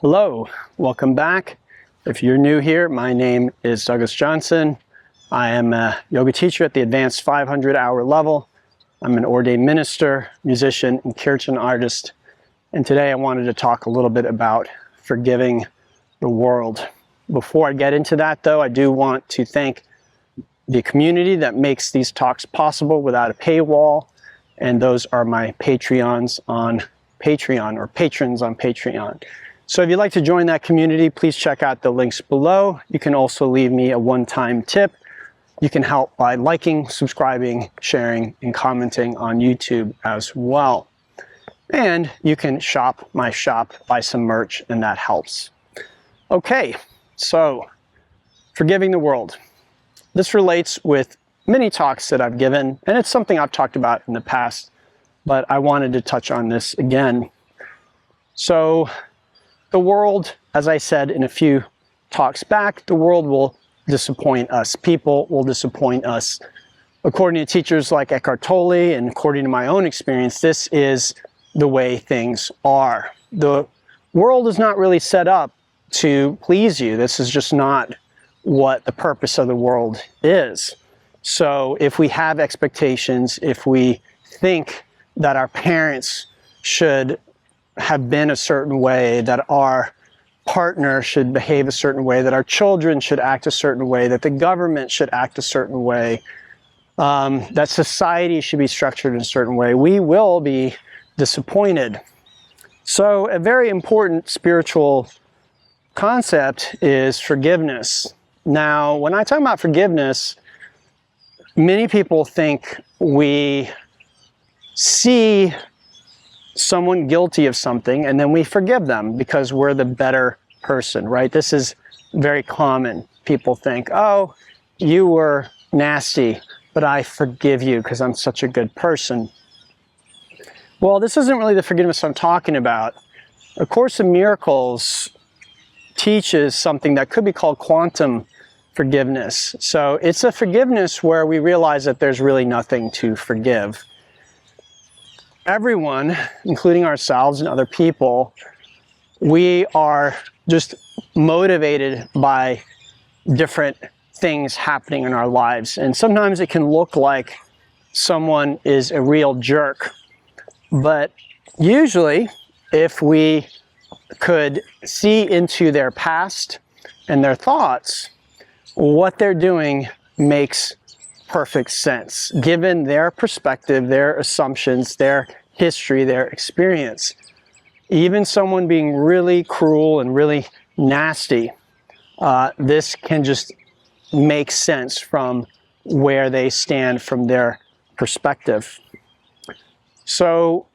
Hello, welcome back. If you're new here, my name is Douglas Johnson. I am a yoga teacher at the advanced 500-hour level. I'm an ordained minister, musician, and kirtan artist. And today I wanted to talk a little bit about forgiving the world. Before I get into that though, I do want to thank the community that makes these talks possible without a paywall. And those are my Patreons on Patreon, or patrons on Patreon. So if you'd like to join that community, please check out the links below. You can also leave me a one-time tip. You can help by liking, subscribing, sharing, and commenting on YouTube as well. And you can shop my shop, buy some merch, and that helps. Okay, so forgiving the world. This relates with many talks that I've given, and it's something I've talked about in the past, but I wanted to touch on this again. So the world, as I said in a few talks back, the world will disappoint us. People will disappoint us. According to teachers like Eckhart Tolle, and according to my own experience, this is the way things are. The world is not really set up to please you. This is just not what the purpose of the world is. So if we have expectations, if we think that our parents should have been a certain way, that our partner should behave a certain way, that our children should act a certain way, that the government should act a certain way, that society should be structured in a certain way, we will be disappointed. So a very important spiritual concept is forgiveness. Now, when I talk about forgiveness, many people think we see someone guilty of something and then we forgive them because we're the better person, right? This is very common. People think, oh, you were nasty, but I forgive you because I'm such a good person. Well, this isn't really the forgiveness I'm talking about. A Course in Miracles teaches something that could be called quantum forgiveness. So it's a forgiveness where we realize that there's really nothing to forgive. Everyone, including ourselves and other people, we are just motivated by different things happening in our lives. And sometimes it can look like someone is a real jerk. But usually, if we could see into their past and their thoughts, what they're doing makes perfect sense, given their perspective, their assumptions, their history, their experience. Even someone being really cruel and really nasty, this can just make sense from where they stand from their perspective. So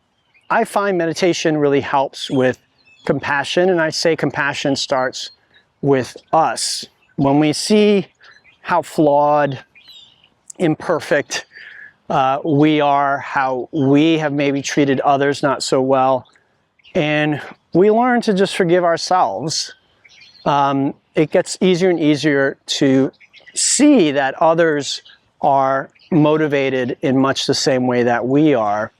I find meditation really helps with compassion, and I say compassion starts with us. When we see how flawed, imperfect we are, how we have maybe treated others not so well, and we learn to just forgive ourselves, it gets easier and easier to see that others are motivated in much the same way that we are.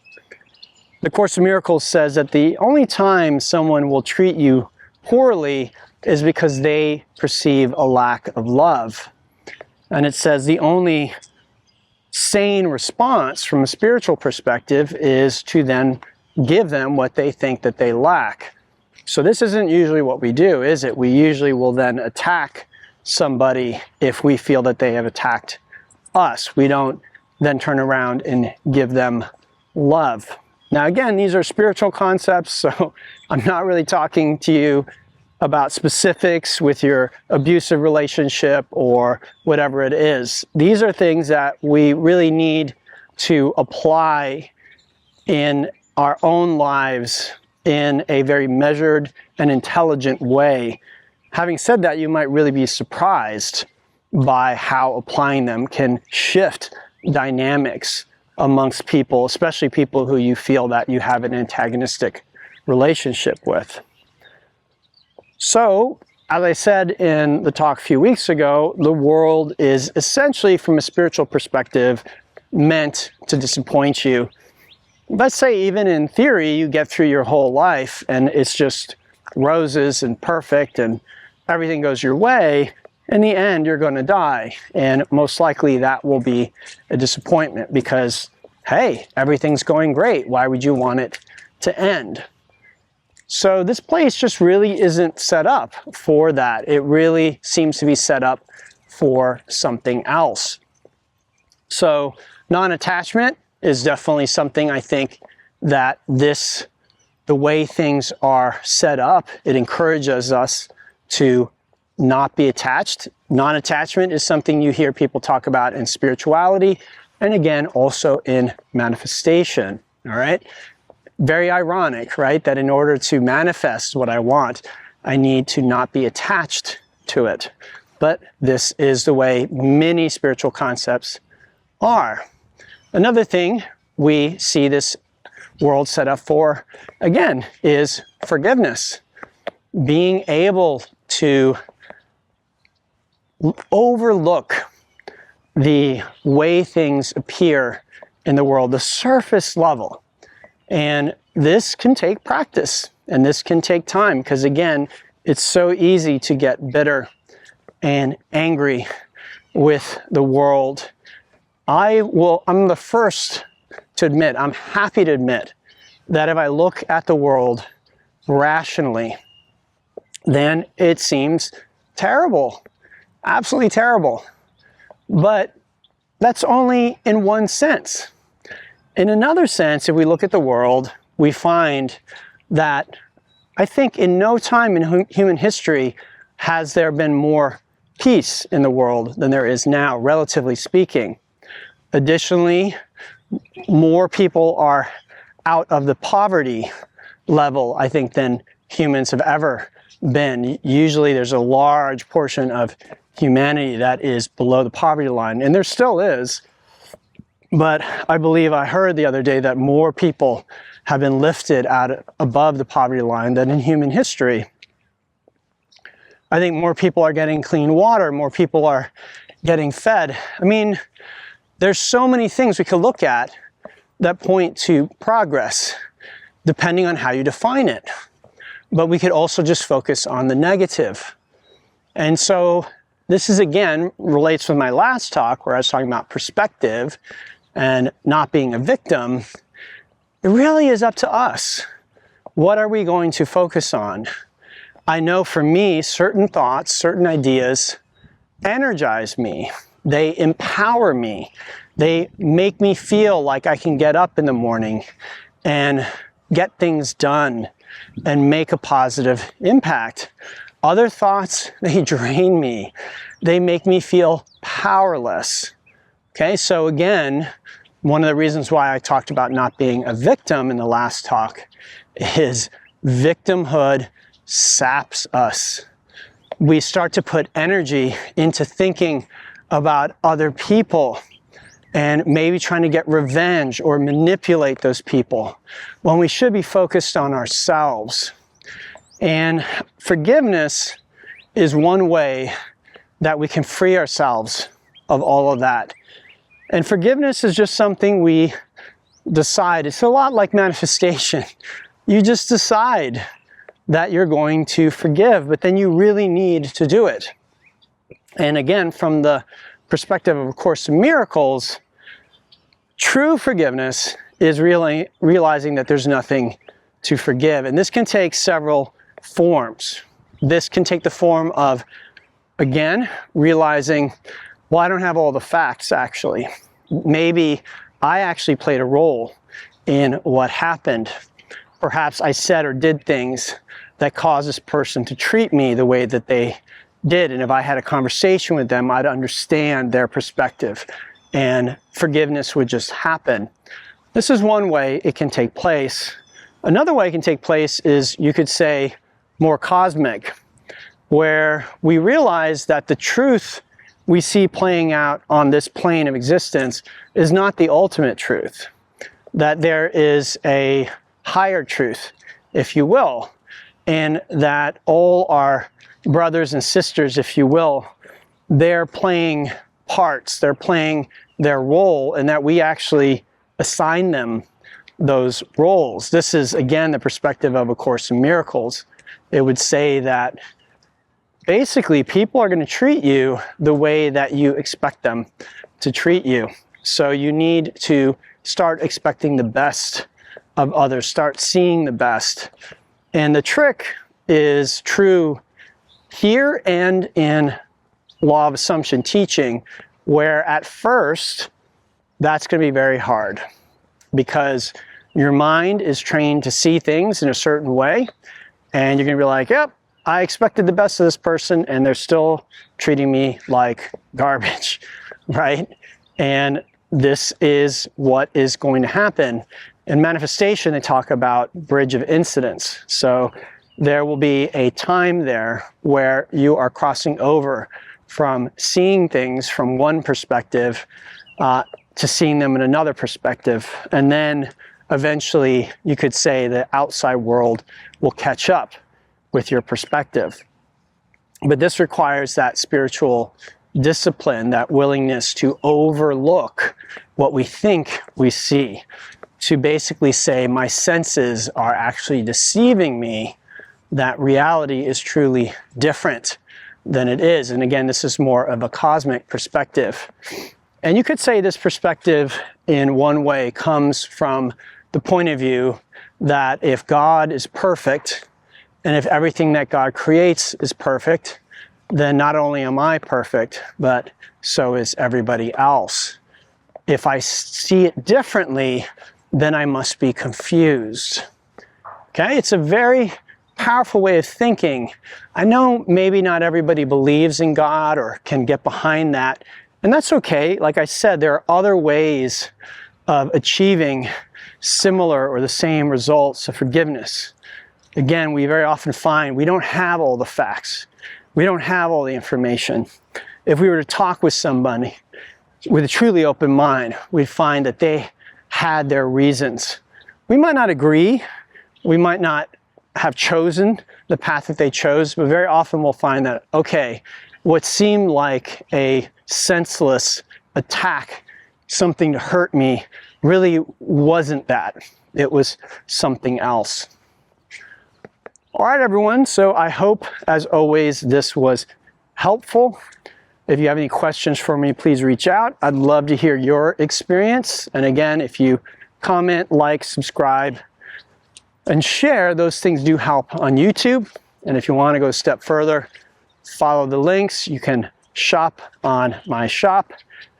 The Course in Miracles says that the only time someone will treat you poorly is because they perceive a lack of love. And it says the only sane response from a spiritual perspective is to then give them what they think that they lack. So this isn't usually what we do, is it? We usually will then attack somebody if we feel that they have attacked us. We don't then turn around and give them love. Now again, these are spiritual concepts, so I'm not really talking to you about specifics with your abusive relationship or whatever it is. These are things that we really need to apply in our own lives in a very measured and intelligent way. Having said that, you might really be surprised by how applying them can shift dynamics amongst people, especially people who you feel that you have an antagonistic relationship with. So, as I said in the talk a few weeks ago, the world is essentially, from a spiritual perspective, meant to disappoint you. Let's say even in theory, you get through your whole life and it's just roses and perfect and everything goes your way, in the end you're going to die. And most likely that will be a disappointment because, hey, everything's going great. Why would you want it to end? So this place just really isn't set up for that. It really seems to be set up for something else. So non-attachment is definitely something I think that the way things are set up, it encourages us to not be attached. Non-attachment is something you hear people talk about in spirituality and again also in manifestation, all right? Very ironic, right? That in order to manifest what I want, I need to not be attached to it. But this is the way many spiritual concepts are. Another thing we see this world set up for, again, is forgiveness. Being able to overlook the way things appear in the world, the surface level. And this can take practice and this can take time because, again, it's so easy to get bitter and angry with the world. I'm the first to admit, I'm happy to admit that if I look at the world rationally, then it seems terrible, absolutely terrible. But that's only in one sense. In another sense, if we look at the world, we find that I think in no time in human history has there been more peace in the world than there is now, relatively speaking. Additionally, more people are out of the poverty level, I think, than humans have ever been. Usually there's a large portion of humanity that is below the poverty line, and there still is. But I believe I heard the other day that more people have been lifted out above the poverty line than in human history. I think more people are getting clean water, more people are getting fed. I mean, there's so many things we could look at that point to progress, depending on how you define it. But we could also just focus on the negative. And so this is, again, relates with my last talk where I was talking about perspective and not being a victim. It really is up to us. What are we going to focus on? I know for me, certain thoughts, certain ideas energize me. They empower me. They make me feel like I can get up in the morning and get things done and make a positive impact. Other thoughts, they drain me. They make me feel powerless. Okay, so again, one of the reasons why I talked about not being a victim in the last talk is victimhood saps us. We start to put energy into thinking about other people and maybe trying to get revenge or manipulate those people when we should be focused on ourselves. And forgiveness is one way that we can free ourselves of all of that. And forgiveness is just something we decide. It's a lot like manifestation. You just decide that you're going to forgive, but then you really need to do it. And again, from the perspective of A Course in Miracles, true forgiveness is really realizing that there's nothing to forgive. And this can take several forms. This can take the form of, again, realizing, well, I don't have all the facts, actually. Maybe I actually played a role in what happened. Perhaps I said or did things that caused this person to treat me the way that they did. And if I had a conversation with them, I'd understand their perspective and forgiveness would just happen. This is one way it can take place. Another way it can take place is, you could say, more cosmic, where we realize that the truth we see playing out on this plane of existence is not the ultimate truth, that there is a higher truth, if you will, and that all our brothers and sisters, if you will, they're playing parts, they're playing their role, and that we actually assign them those roles. This is, again, the perspective of A Course in Miracles. it would say that basically people are going to treat you the way that you expect them to treat you. So you need to start expecting the best of others, start seeing the best. And the trick is true here and in law of assumption teaching, where at first that's going to be very hard because your mind is trained to see things in a certain way, and you're going to be like, yep, I expected the best of this person and they're still treating me like garbage, right? And this is what is going to happen. In manifestation, they talk about bridge of incidence. So there will be a time there where you are crossing over from seeing things from one perspective to seeing them in another perspective. And then eventually you could say the outside world will catch up with your perspective. But this requires that spiritual discipline, that willingness to overlook what we think we see, to basically say my senses are actually deceiving me, that reality is truly different than it is. And again, this is more of a cosmic perspective. And you could say this perspective in one way comes from the point of view that if God is perfect, and if everything that God creates is perfect, then not only am I perfect, but so is everybody else. If I see it differently, then I must be confused. Okay, it's a very powerful way of thinking. I know maybe not everybody believes in God or can get behind that, and that's okay. Like I said, there are other ways of achieving similar or the same results of forgiveness. Again, we very often find we don't have all the facts. We don't have all the information. If we were to talk with somebody with a truly open mind, we'd find that they had their reasons. We might not agree. We might not have chosen the path that they chose, but very often we'll find that, okay, what seemed like a senseless attack, something to hurt me, really wasn't that. It was something else. All right, everyone. So I hope, as always, this was helpful. If you have any questions for me, please reach out. I'd love to hear your experience. And again, if you comment, like, subscribe, and share, those things do help on YouTube. And if you want to go a step further, follow the links. You can shop on my shop.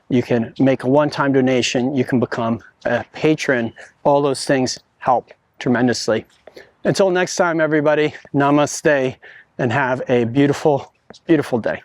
You can make a one-time donation. You can become a patron. All those things help tremendously. Until next time, everybody, namaste, and have a beautiful, beautiful day.